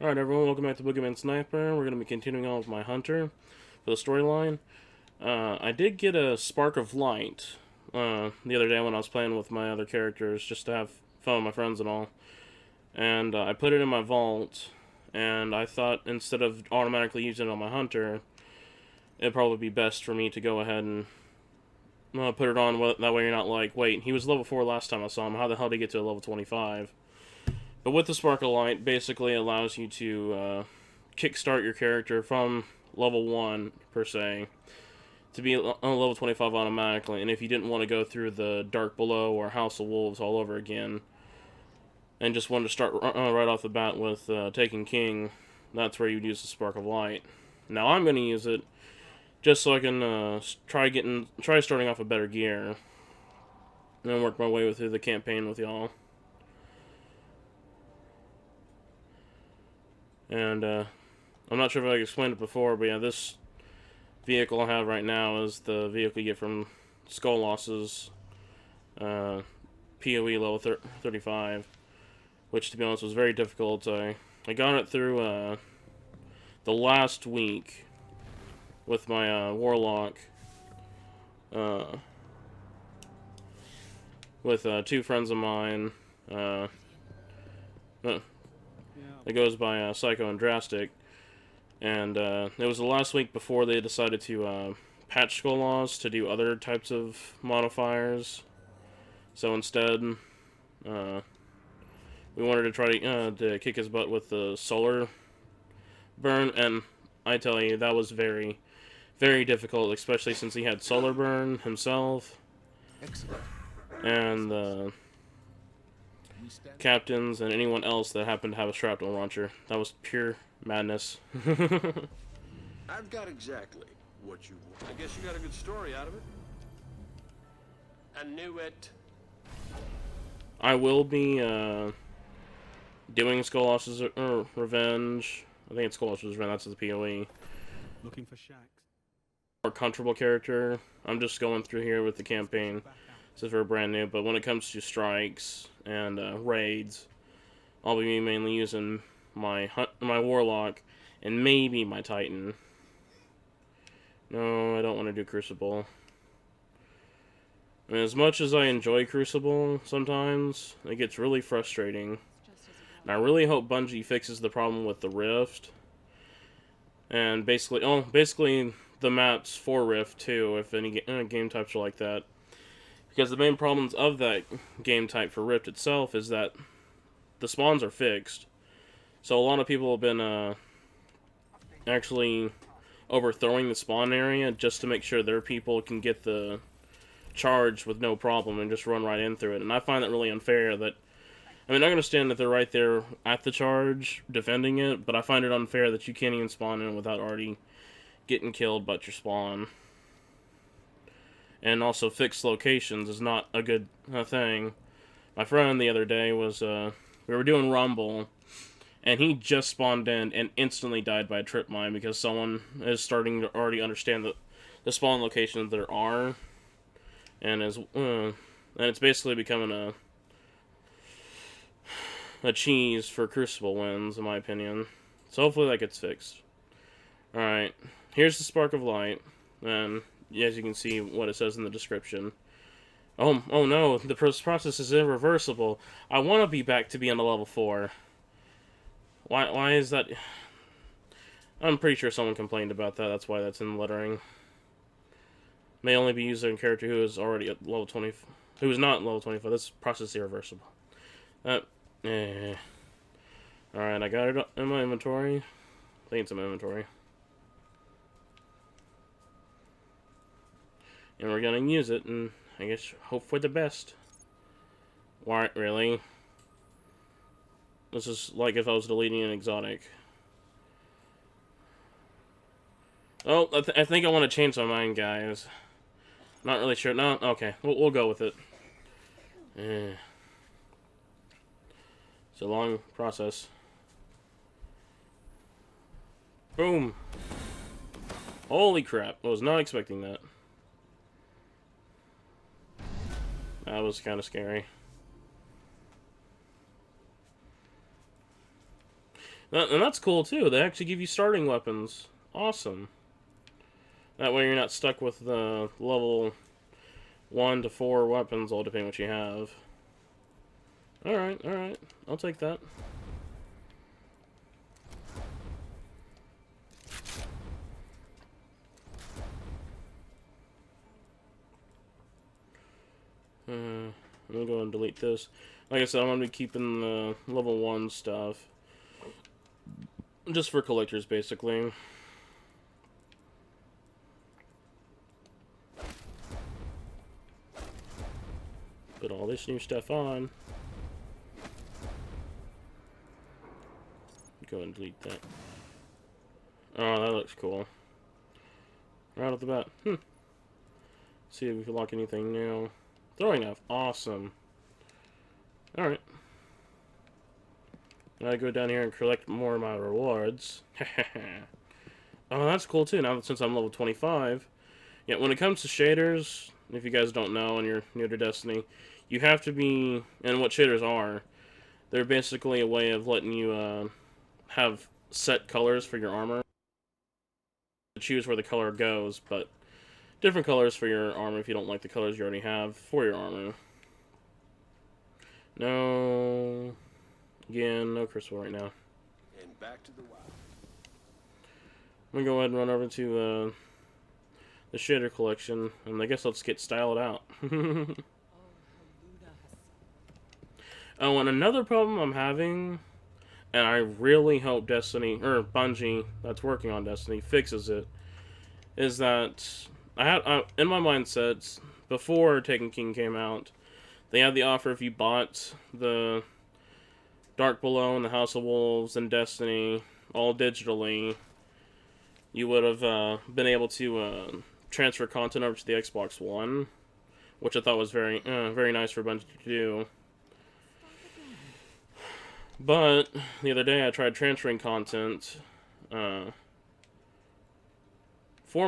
Alright everyone, welcome back to Boogeyman Sniper. We're going to be continuing on with my Hunter for the storyline. I did get a Spark of Light the other day when I was playing with my other characters, just to have fun with my friends and all. And I put it in my vault, and I thought instead of automatically using it on my Hunter, it'd probably be best for me to go ahead and put it on, that way you're not like, wait, he was level 4 last time I saw him, how the hell did he get to a level 25? But with the Spark of Light, basically allows you to kickstart your character from level 1, per se, to be on level 25 automatically. And if you didn't want to go through the Dark Below or House of Wolves all over again, and just wanted to start right off the bat with Taken King, that's where you'd use the Spark of Light. Now I'm going to use it just so I can try starting off with better gear, and then work my way through the campaign with y'all. And I'm not sure if I explained it before, but yeah, this vehicle I have right now is the vehicle you get from Skullos's PoE level 35, which, to be honest, was very difficult. I got it through the last week with my Warlock, with two friends of mine. It goes by Psycho and Drastic, and it was the last week before they decided to patch Skull Laws to do other types of modifiers. So instead, we wanted to try to kick his butt with the solar burn, and I tell you, that was very, very difficult, especially since he had solar burn himself. Excellent. And the captains and anyone else that happened to have a shrapnel launcher. That was pure madness. I've got exactly what you want. I guess you got a good story out of it. I knew it. I will be doing Skullos's Revenge. I think it's Skullos's Revenge, that's the PoE. Looking for shacks. More comfortable character. I'm just going through here with the campaign. This is for brand new, but when it comes to strikes and raids, I'll be mainly using my Warlock and maybe my Titan. No, I don't want to do Crucible. I mean, as much as I enjoy Crucible sometimes, it gets really frustrating. And I really hope Bungie fixes the problem with the Rift. And basically the maps for Rift too, if any game types are like that. Because the main problems of that game type for Rift itself is that the spawns are fixed. So a lot of people have been actually overthrowing the spawn area just to make sure their people can get the charge with no problem and just run right in through it. And I find that really unfair. That, I mean, I understand that they're right there at the charge defending it, but I find it unfair that you can't even spawn in without already getting killed by your spawn. And also, fixed locations is not a good thing. My friend the other day was, we were doing Rumble, and he just spawned in and instantly died by a trip mine because someone is starting to already understand the spawn locations there are, and it's basically becoming a cheese for Crucible wins, in my opinion. So hopefully that gets fixed. Alright, here's the Spark of Light, and as you can see what it says in the description. Oh no, the process is irreversible. I want to be back to being a level 4. Why is that? I'm pretty sure someone complained about that. That's why that's in the lettering. May only be used on a character who is already at level 20, who is not level 25. This process is irreversible. Alright, I got it in my inventory. I think it's in my inventory. And we're gonna use it, and I guess hope for the best. Why, really? This is like if I was deleting an exotic. Oh, I think I want to change my mind, guys. Not really sure. No, okay, we'll go with it. It's a long process. Boom! Holy crap! I was not expecting that. That was kind of scary. And that's cool too. They actually give you starting weapons. Awesome. That way you're not stuck with the level 1 to 4 weapons, all depending on what you have. Alright, alright. I'll take that. I'm gonna go and delete this. Like I said, I'm gonna be keeping the level 1 stuff. Just for collectors, basically. Put all this new stuff on. Go and delete that. Oh, that looks cool. Right off the bat. See if we can lock anything new. Throwing knife. Awesome. Alright. Now I go down here and collect more of my rewards. Oh, that's cool too, now that since I'm level 25. Yeah, when it comes to shaders, if you guys don't know and you're new to Destiny, you have to be, and what shaders are, they're basically a way of letting you have set colors for your armor. Choose where the color goes, but different colors for your armor if you don't like the colors you already have for your armor. No. Again, no crystal right now. And back to the wild. I'm gonna go ahead and run over to the shader collection, and I guess let's get styled out. Oh, and another problem I'm having, and I really hope Destiny, or Bungie, that's working on Destiny, fixes it, is that in my mindset, before Taken King came out, they had the offer if you bought the Dark Below and the House of Wolves and Destiny all digitally, you would have been able to transfer content over to the Xbox One, which I thought was very nice for Bungie to do. But the other day I tried transferring content for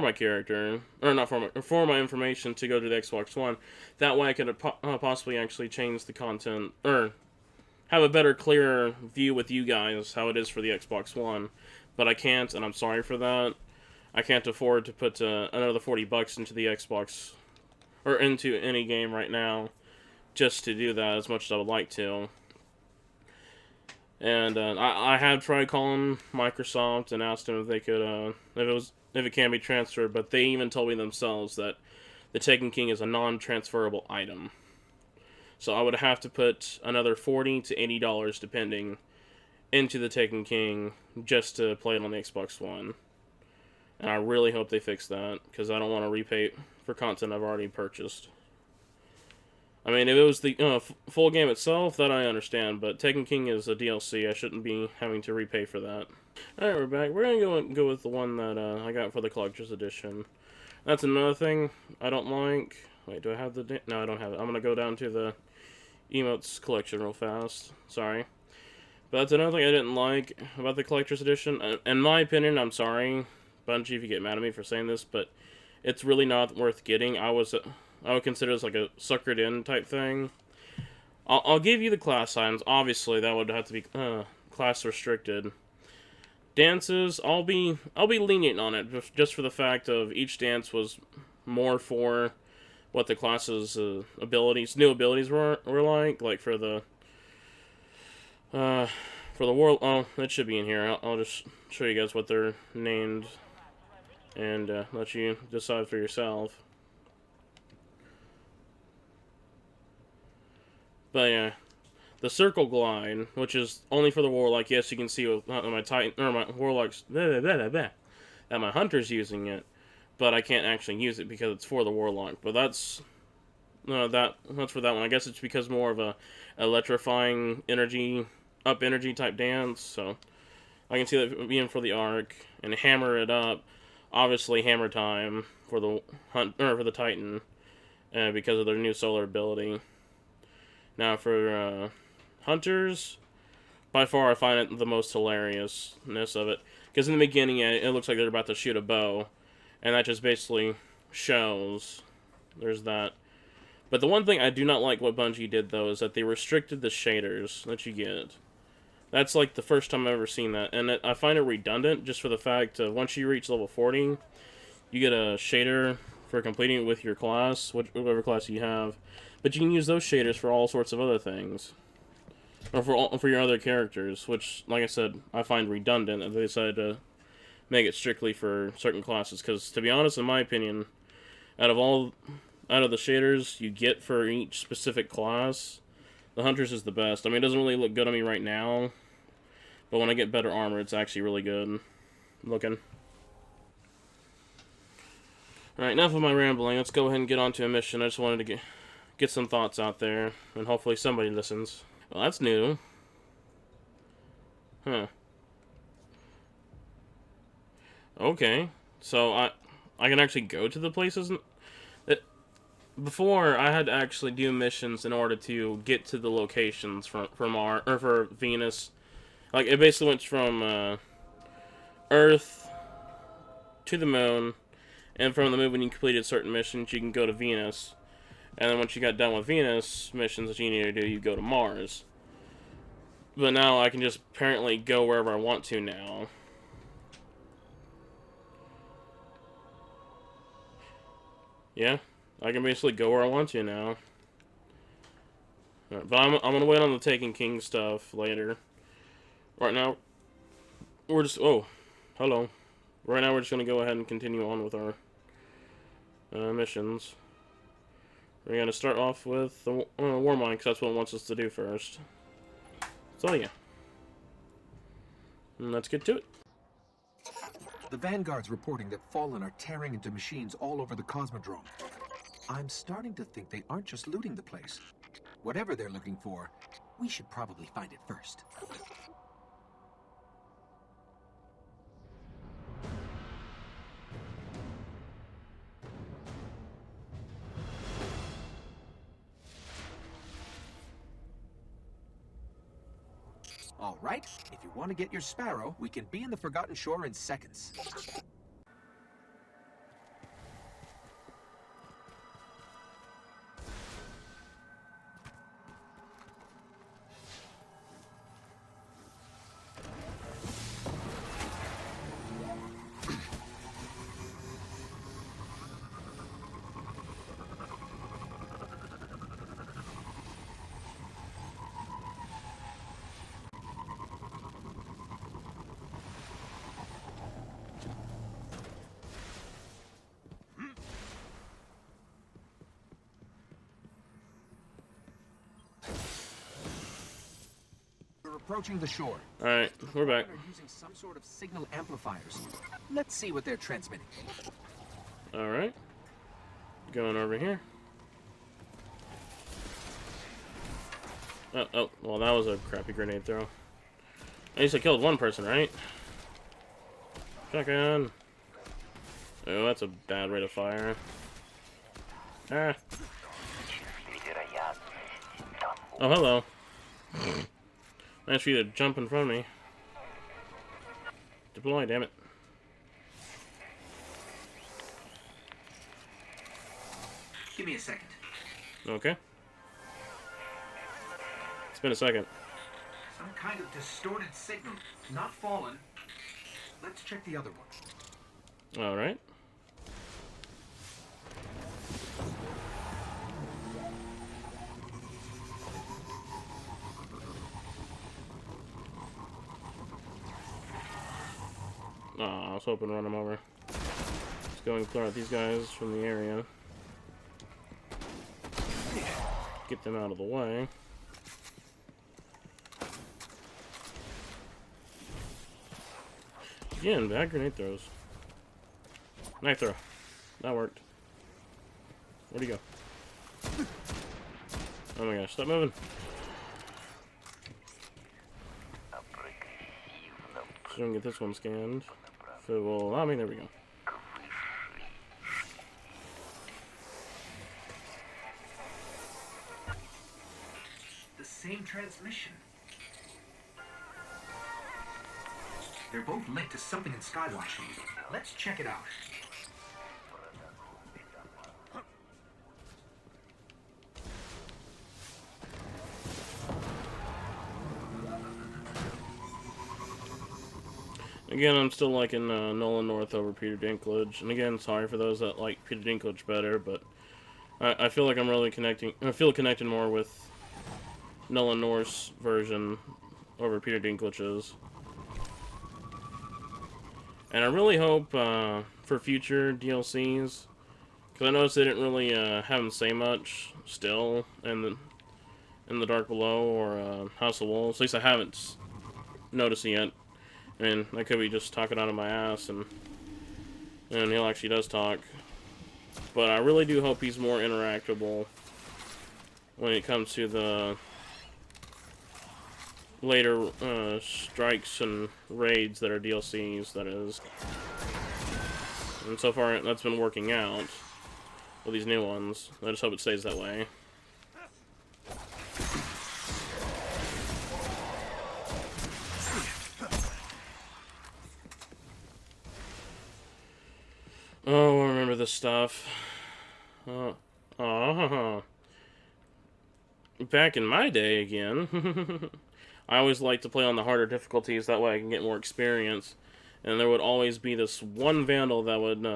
my character, or not for my information to go to the Xbox One. That way I could possibly actually change the content, or have a better, clearer view with you guys how it is for the Xbox One. But I can't, and I'm sorry for that. I can't afford to put another $40 into the Xbox, or into any game right now, just to do that as much as I would like to. And I have tried calling Microsoft and asked them if they could, if it can be transferred, but they even told me themselves that the Taken King is a non-transferable item. So I would have to put another $40 to $80, depending, into the Taken King just to play it on the Xbox One. And I really hope they fix that, because I don't want to repay for content I've already purchased. I mean, if it was the full game itself, that I understand, but Taken King is a DLC. I shouldn't be having to repay for that. Alright, we're back. We're going to go with the one that I got for the Collector's Edition. That's another thing I don't like. Wait, do I have the... No, I don't have it. I'm going to go down to the emotes collection real fast. Sorry. But that's another thing I didn't like about the Collector's Edition. In my opinion, I'm sorry, Bungie, if you get mad at me for saying this, but it's really not worth getting. I would consider this like a suckered in type thing. I'll give you the class signs. Obviously, that would have to be class restricted. Dances, I'll be lenient on it, just for the fact of each dance was more for what the class's new abilities were like for the world. Oh, it should be in here. I'll just show you guys what they're named, and let you decide for yourself. But yeah, the circle glide, which is only for the warlock. Yes, you can see with my titan or my warlock's that my hunter's using it, but I can't actually use it because it's for the warlock. But that's for that one. I guess it's because more of a electrifying energy type dance. So I can see that being for the arc and hammer it up. Obviously, hammer time for the for the titan, because of their new solar ability. Now for hunters, by far I find it the most hilariousness of it. Because in the beginning it looks like they're about to shoot a bow, and that just basically shows. There's that. But the one thing I do not like what Bungie did, though, is that they restricted the shaders that you get. That's like the first time I've ever seen that, and I find it redundant just for the fact of once you reach level 40, you get a shader for completing it with your class, whatever class you have, but you can use those shaders for all sorts of other things, or for your other characters, which, like I said, I find redundant, and they decided to make it strictly for certain classes, because, to be honest, in my opinion, out of the shaders you get for each specific class, the Hunter's is the best. I mean, it doesn't really look good on me right now, but when I get better armor, it's actually really good looking. Alright, enough of my rambling. Let's go ahead and get on to a mission. I just wanted to get some thoughts out there, and hopefully somebody listens. Well, that's new. Huh. Okay. So, I can actually go to the places. Before, I had to actually do missions in order to get to the locations for Venus. Like, it basically went from Earth to the moon, and from the moon, when you completed certain missions, you can go to Venus. And then once you got done with Venus missions that you need to do, you go to Mars. But now I can just apparently go wherever I want to now. Yeah, I can basically go where I want to now. But I'm gonna wait on the Taken King stuff later. Right now, we're just... Oh, hello. Right now, we're just gonna go ahead and continue on with our missions. We're gonna start off with the Warmind, because that's what it wants us to do first. So yeah. And let's get to it. The Vanguard's reporting that Fallen are tearing into machines all over the Cosmodrome. I'm starting to think they aren't just looting the place. Whatever they're looking for, we should probably find it first. All right, if you want to get your Sparrow, we can be in the Forgotten Shore in seconds. Approaching the shore. Alright, we're back. They're using some sort of signal amplifiers. Let's see what they're transmitting. Alright. Going over here. Oh, well, that was a crappy grenade throw. At least I killed one person, right? Shotgun. Oh, that's a bad rate of fire. Ah. Oh, hello. Nice for you to jump in front of me. Deploy, damn it. Give me a second. Okay. It's been a second. Some kind of distorted signal. Not Fallen. Let's check the other one. Alright. Oh, I was hoping to run them over. Let's go and clear out these guys from the area. Get them out of the way. Again, bad grenade throws. Knife throw. That worked. Where'd he go? Oh my gosh, stop moving. So we can get this one scanned. If it will allow me, there we go. The same transmission. They're both linked to something in Skywatch. Let's check it out. Again, I'm still liking Nolan North over Peter Dinklage. And again, sorry for those that like Peter Dinklage better, but I feel like I'm really connecting. I feel connected more with Nolan North's version over Peter Dinklage's. And I really hope for future DLCs, because I noticed they didn't really have him say much still in the Dark Below or House of Wolves. At least I haven't noticed it yet. I mean, I could be just talking out of my ass, and he actually does talk. But I really do hope he's more interactable when it comes to the later strikes and raids that are DLCs, that is. And so far, that's been working out with these new ones. I just hope it stays that way. Oh, I remember this stuff. Back in my day, again, I always liked to play on the harder difficulties, that way I can get more experience. And there would always be this one vandal that would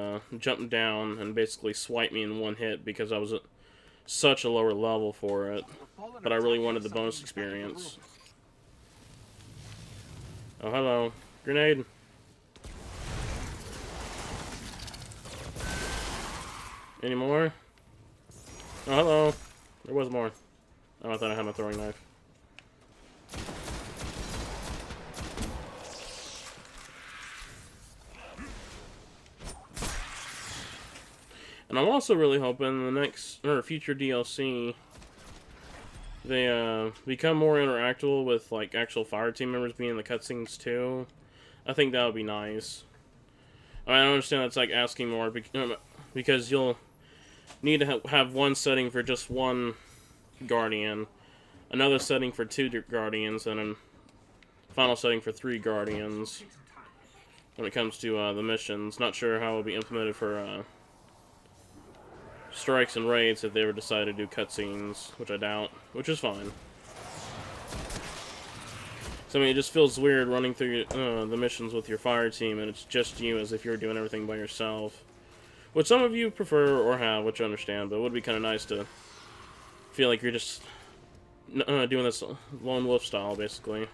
jump down and basically swipe me in one hit because I was at such a lower level for it. But I really wanted the bonus experience. Oh, hello. Grenade. Any more? Oh, hello. There was more. Oh, I thought I had my throwing knife. And I'm also really hoping the next, or future DLC, they become more interactable with, like, actual fire team members being in the cutscenes too. I think that would be nice. I mean, I understand that's like asking more, because you'll need to have one setting for just one Guardian, another setting for 2 Guardians, and a final setting for 3 Guardians when it comes to the missions. Not sure how it will be implemented for strikes and raids if they ever decide to do cutscenes, which I doubt, which is fine. So, I mean, it just feels weird running through the missions with your fire team and it's just you, as if you're doing everything by yourself. Which some of you prefer or have, which I understand, but it would be kind of nice to feel like you're just doing this lone wolf style, basically.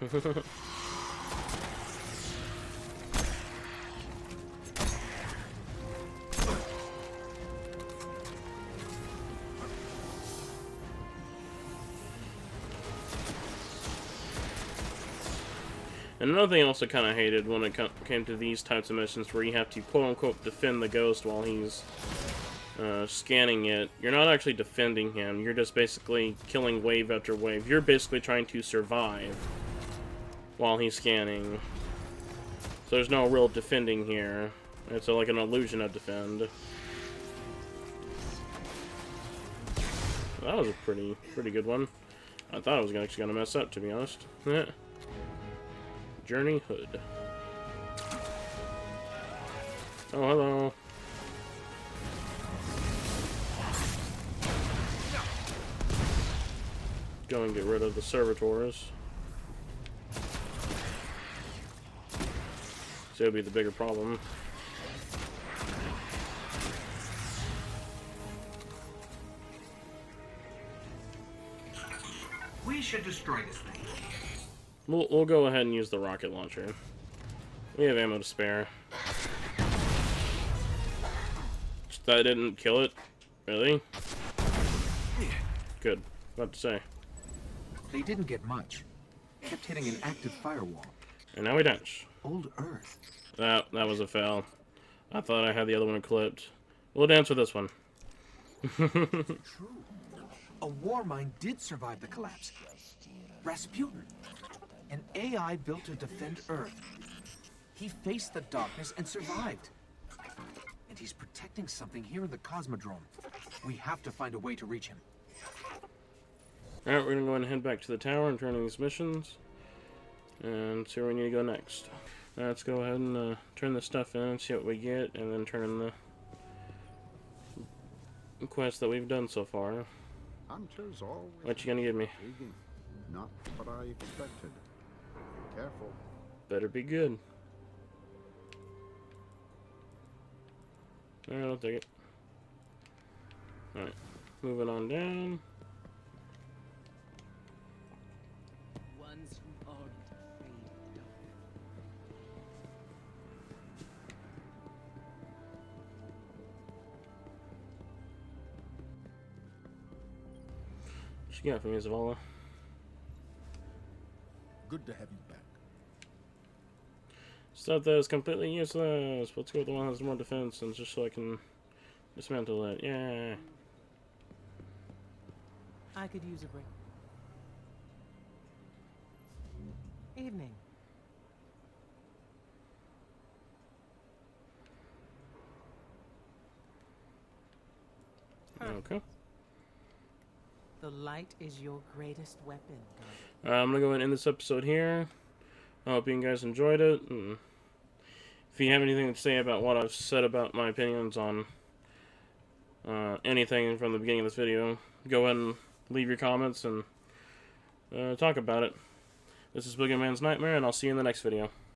And another thing I also kind of hated when it came to these types of missions where you have to quote-unquote defend the ghost while he's scanning it. You're not actually defending him, you're just basically killing wave after wave. You're basically trying to survive while he's scanning. So there's no real defending here. It's like an illusion of defend. That was a pretty good one. I thought I was actually gonna mess up, to be honest. Journey Hood. Oh, hello. Go and get rid of the servitors. So it'll be the bigger problem. We should destroy this thing. We'll go ahead and use the rocket launcher. We have ammo to spare. That didn't kill it? Really? Good. About to say. They didn't get much. Kept hitting an active firewall. And now we dance. Old Earth. That was a fail. I thought I had the other one clipped. We'll dance with this one. True. A war mine did survive the collapse. Rasputin. An AI built to defend Earth. He faced the darkness and survived. And he's protecting something here in the Cosmodrome. We have to find a way to reach him. Alright, we're gonna go ahead and head back to the tower and turn in these missions. And see where we need to go next. Now let's go ahead and turn this stuff in and see what we get, and then turn in the quest that we've done so far. Hunters always What you gonna give me? intriguing. Not what I expected. Careful. Better be good. Alright, I'll take it. Alright, moving on down. Ones who aren't afraid of them. What you got for me, Zavala? Good to have you back. Stuff that is completely useless. Let's go with the one that has more defense, and just so I can dismantle it. Yeah. I could use a break. Evening. Okay. The light is your greatest weapon, Guardian. I'm gonna go ahead and end this episode here. I hope you guys enjoyed it. And if you have anything to say about what I've said about my opinions on anything from the beginning of this video, go ahead and leave your comments and talk about it. This is Boogeyman's Nightmare, and I'll see you in the next video.